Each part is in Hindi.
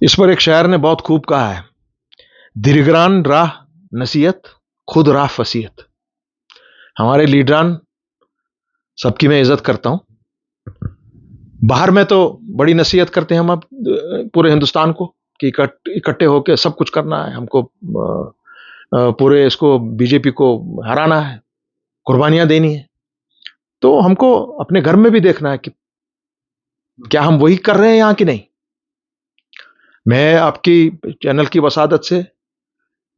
इस पर एक शायर ने बहुत खूब कहा है, दीर्घरान राह नसीहत, खुद राह फसीहत। हमारे लीडरान सबकी मैं इज्जत करता हूं। बाहर में तो बड़ी नसीहत करते हैं हम अब पूरे हिंदुस्तान को कि इकट्ठे होकर सब कुछ करना है हमको, पूरे इसको बीजेपी को हराना है, कुर्बानियां देनी है। तो हमको अपने घर में भी देखना है कि क्या हम वही कर रहे हैं यहां कि नहीं। मैं आपकी चैनल की वसादत से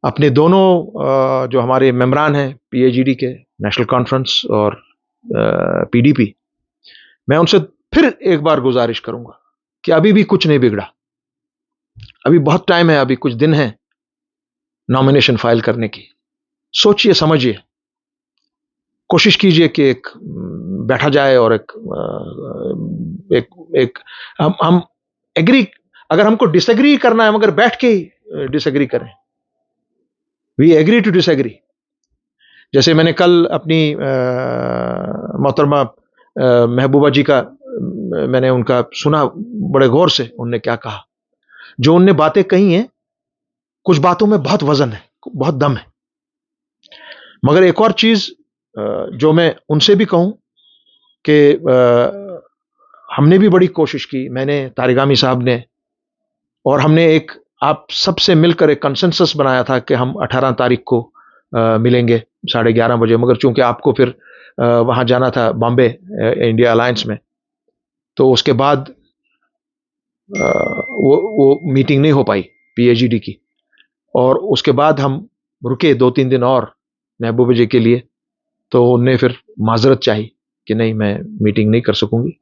अपने दोनों जो हमारे मेंबरान हैं पीएजीडी के, नेशनल कॉन्फ्रेंस और पीडीपी, मैं उनसे फिर एक बार गुजारिश करूंगा कि अभी भी कुछ नहीं बिगड़ा, अभी बहुत टाइम है, अभी कुछ दिन है नॉमिनेशन फाइल करने की। सोचिए, समझिए, कोशिश कीजिए कि एक बैठा जाए और एक एक हम एग्री, अगर हमको डिसएग्री करना है मगर बैठ के ही डिसएग्री करें, वी एग्री टू डिसएग्री। जैसे मैंने कल अपनी मोहतरमा महबूबा जी का मैंने उनका सुना बड़े गौर से, उनने क्या कहा, जो उनने बातें कही हैं, कुछ बातों में बहुत वजन है, बहुत दम है। मगर एक और चीज जो मैं उनसे भी कहूं कि हमने भी बड़ी कोशिश की, मैंने, तारिगामी साहब ने, और हमने एक आप सबसे मिलकर एक कंसेंसस बनाया था कि हम 18 तारीख को मिलेंगे 11:30 बजे। मगर चूंकि आपको फिर वहां जाना था बॉम्बे इंडिया अलायंस में, तो उसके बाद वो मीटिंग नहीं हो पाई पीएजीडी की। और उसके बाद हम रुके 2-3 दिन और महबूबा जी के लिए, तो उनने फिर माजरत चाही कि नहीं, मैं मीटिंग नहीं कर सकूंगी।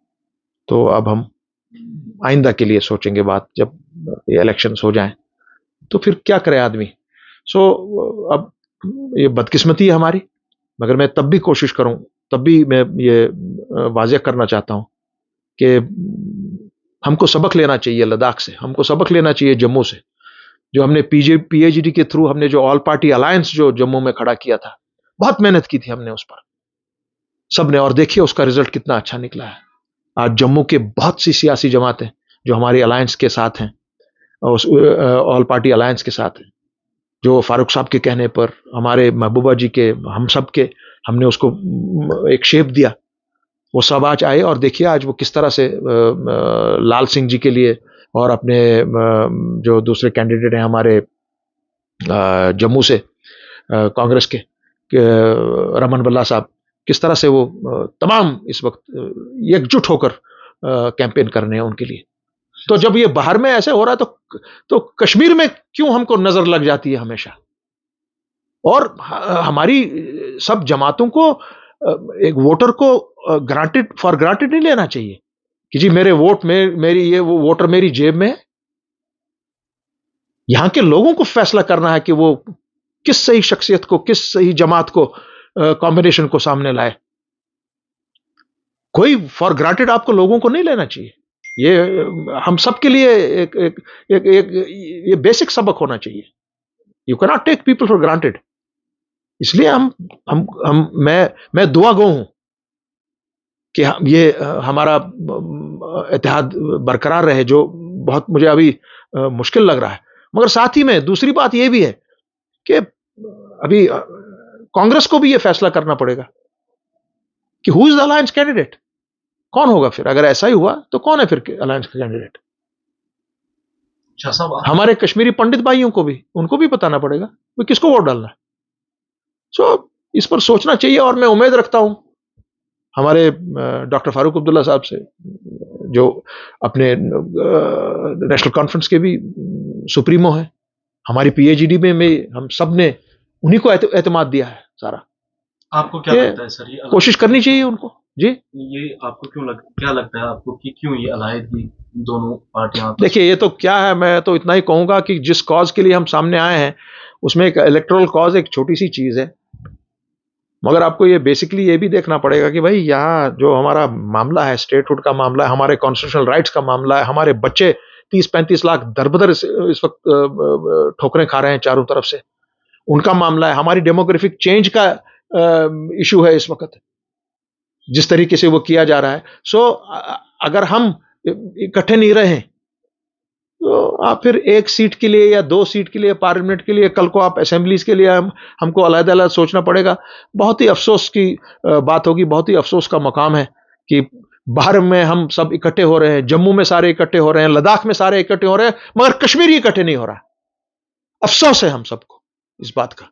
तो अब हम आइंदा के लिए सोचेंगे बात, जब ये इलेक्शंस हो जाएं तो फिर क्या करे आदमी। अब ये बदकिस्मती है हमारी, मगर मैं तब भी कोशिश करूं, तब भी मैं ये वाज़ेह करना चाहता हूं कि हमको सबक लेना चाहिए लद्दाख से, हमको सबक लेना चाहिए जम्मू से। जो हमने पीएजीडी के थ्रू हमने जो ऑल पार्टी अलायंस जो जम्मू में खड़ा किया था, बहुत मेहनत की थी हमने उस पर सबने, और देखिए उसका रिजल्ट कितना अच्छा निकला है। आज जम्मू के बहुत सी सियासी जमातें जो हमारी अलायंस के साथ हैं, उस ऑल पार्टी अलायंस के साथ हैं, जो फारूक साहब के कहने पर, हमारे महबूबा जी के, हम सब के, हमने उसको एक शेप दिया, वो सब आज आए और देखिए आज वो किस तरह से लाल सिंह जी के लिए और अपने जो दूसरे कैंडिडेट हैं हमारे जम्मू से कांग्रेस के रमन बल्ला साहब, किस तरह से वो तमाम इस वक्त एकजुट होकर कैंपेन कर रहे हैं उनके लिए। तो जब ये बाहर में ऐसे हो रहा है तो कश्मीर में क्यों हमको नजर लग जाती है हमेशा। और हमारी सब जमातों को एक वोटर को ग्रांटेड फॉर ग्रांटेड नहीं लेना चाहिए कि जी मेरे वोट में मेरी ये वो वोटर मेरी जेब में है। यहां के लोगों को फैसला करना है कि वो किस सही शख्सियत को, किस सही जमात को, कॉम्बिनेशन को सामने लाए। कोई फॉर ग्रांटेड आपको लोगों को नहीं लेना चाहिए। ये हम सबके लिए एक ये बेसिक सबक होना चाहिए। You can not take people for granted. इसलिए मैं दुआ गो हूं कि ये हमारा इत्तेहाद बरकरार रहे, जो बहुत मुझे अभी मुश्किल लग रहा है। मगर साथ ही में दूसरी बात ये भी है कि अभी कांग्रेस को भी ये फैसला करना पड़ेगा कि who is the alliance candidate, कौन होगा फिर। अगर ऐसा ही हुआ तो कौन है फिर अलायंस का कैंडिडेट। हमारे कश्मीरी पंडित भाइयों को भी, उनको भी बताना पड़ेगा वो किसको वोट डालना है। इस पर सोचना चाहिए। और मैं उम्मीद रखता हूं हमारे डॉक्टर फारूक अब्दुल्ला साहब से, जो अपने नेशनल कॉन्फ्रेंस के भी सुप्रीमो हैं, हमारी पीएजीडी में हम सब ने उन्हीं को एतमाद दिया है सारा। आपको क्या लगता है सर, ये कोशिश करनी चाहिए उनको जी। ये आपको क्या लगता है आपको कि क्यों ये अलहायदगी दोनों पार्टियां? देखिए ये तो क्या है, मैं तो इतना ही कहूंगा कि जिस कॉज के लिए हम सामने आए हैं उसमें एक इलेक्टोरल कॉज एक छोटी सी चीज है, मगर आपको ये बेसिकली ये भी देखना पड़ेगा कि भाई यहाँ जो हमारा मामला है, स्टेटहुड का मामला है, हमारे कॉन्स्टिट्यूशनल राइट्स का मामला है, हमारे बच्चे 30-35 लाख दरबदर इस वक्त ठोकरें खा रहे हैं चारों तरफ से, उनका मामला है, हमारी डेमोग्राफिक चेंज का इशू है इस वक्त जिस तरीके से वो किया जा रहा है। अगर हम इकट्ठे नहीं रहे तो आप फिर एक सीट के लिए या 2 सीट के लिए पार्लियामेंट के लिए, कल को आप असेंबलीज के लिए हमको अलग-अलग सोचना पड़ेगा। बहुत ही अफसोस की बात होगी, बहुत ही अफसोस का मकाम है कि बाहर में हम सब इकट्ठे हो रहे हैं, जम्मू में सारे इकट्ठे हो रहे हैं, लद्दाख में सारे इकट्ठे हो रहे हैं, मगर कश्मीर इकट्ठे नहीं हो रहा। अफसोस है हम सबको इस बात का।